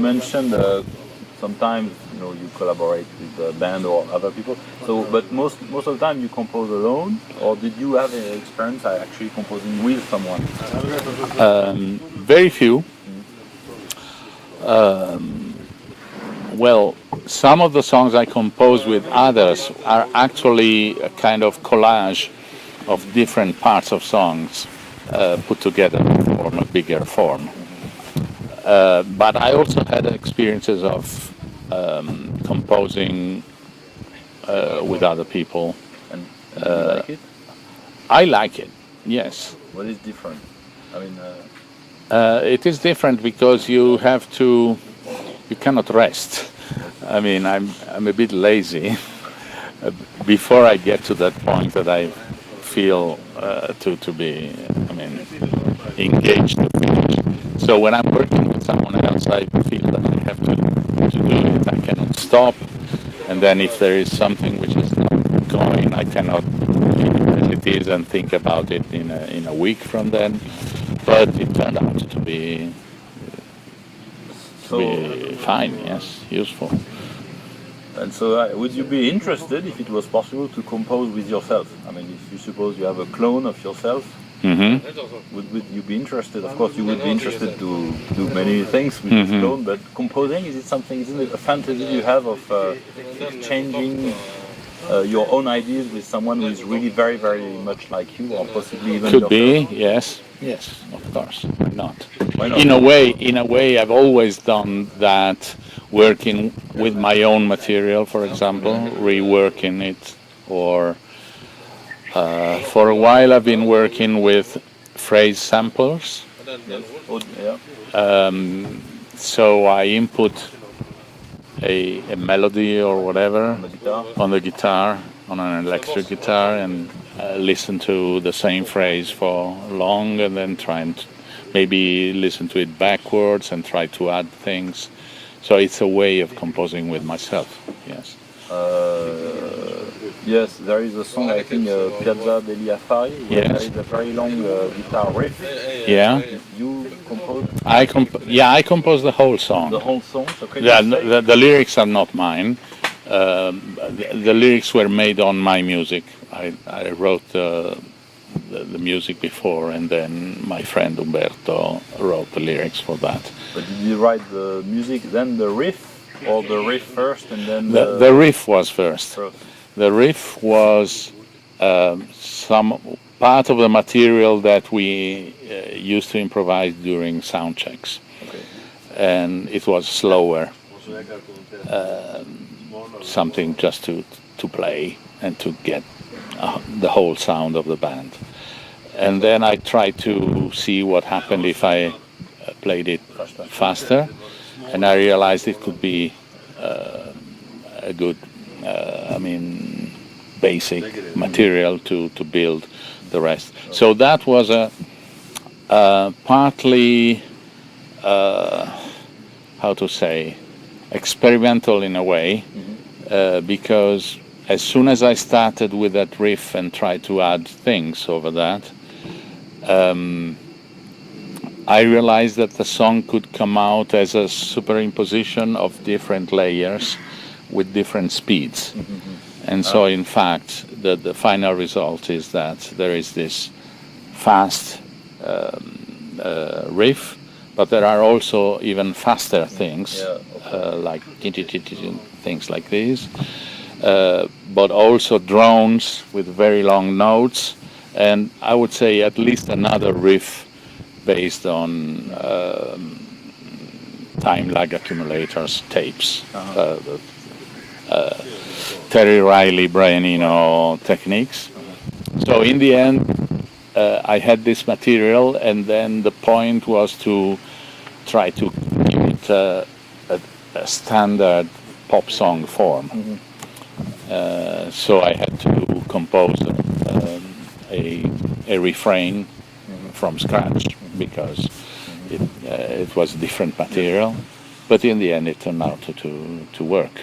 mentioned sometimes you collaborate with the band or other people. So, but most of the time you compose alone, or did you have an experience actually composing with someone? Very few. Well, some of the songs I compose with others are actually a kind of collage of different parts of songs put together to form a bigger form. But I also had experiences of composing with other people. And do you like it? I like it, yes. What is different? I mean, it is different because you cannot rest. I mean, I'm a bit lazy. Before I get to that point that I feel to be, engaged to finish. So when I'm working with someone else, I feel that I have to do it. I cannot stop. And then if there is something which is not going, I cannot leave it as it is and think about it in a week from then. But it turned out to be fine, yes, useful. And so would you be interested, if it was possible, to compose with yourself? I mean, if you suppose you have a clone of yourself, would you be interested? Of course, you would be interested to do many things with this clone, but composing, isn't it a fantasy you have of exchanging your own ideas with someone who is really very, very much like you, or possibly even Could yourself? be, yes, of course. Why not? Why not? In a way, I've always done that, working with my own material, for example, reworking it, or for a while I've been working with phrase samples. Yes. Oh, yeah. So I input a melody or whatever On the guitar. on an electric guitar, and listen to the same phrase for long, and then try and maybe listen to it backwards and try to add things. So it's a way of composing with myself, yes. Yes, there is a song, I think, Piazza degli Affari, where Yes. there is a very long guitar riff. Yeah, You composed I composed the whole song. the whole song, so can Yeah, you say? the lyrics are not mine. The lyrics were made on my music. I wrote the music before, and then my friend Umberto wrote the lyrics for that. But did you write the music, then the riff, or the riff first and then The riff was first. first? The riff was some part of the material that we used to improvise during sound checks, Okay. and it was slower, something just to play and to get the whole sound of the band. And then I tried to see what happened if I played it faster, and I realized it could be a good, basic material to build the rest. So that was a partly, how to say, experimental in a way, because as soon as I started with that riff and tried to add things over that, I realized that the song could come out as a superimposition of different layers with different speeds. And so, in fact, the final result is that there is this fast riff, but there are also even faster things, like things like these, but also drones with very long notes, and I would say at least another riff based on time lag accumulators tapes. Terry Riley, Brian Eno techniques. So in the end, I had this material, and then the point was to try to give it a standard pop song form. So I had to compose a refrain from scratch, because it was different material. But in the end, it turned out to work.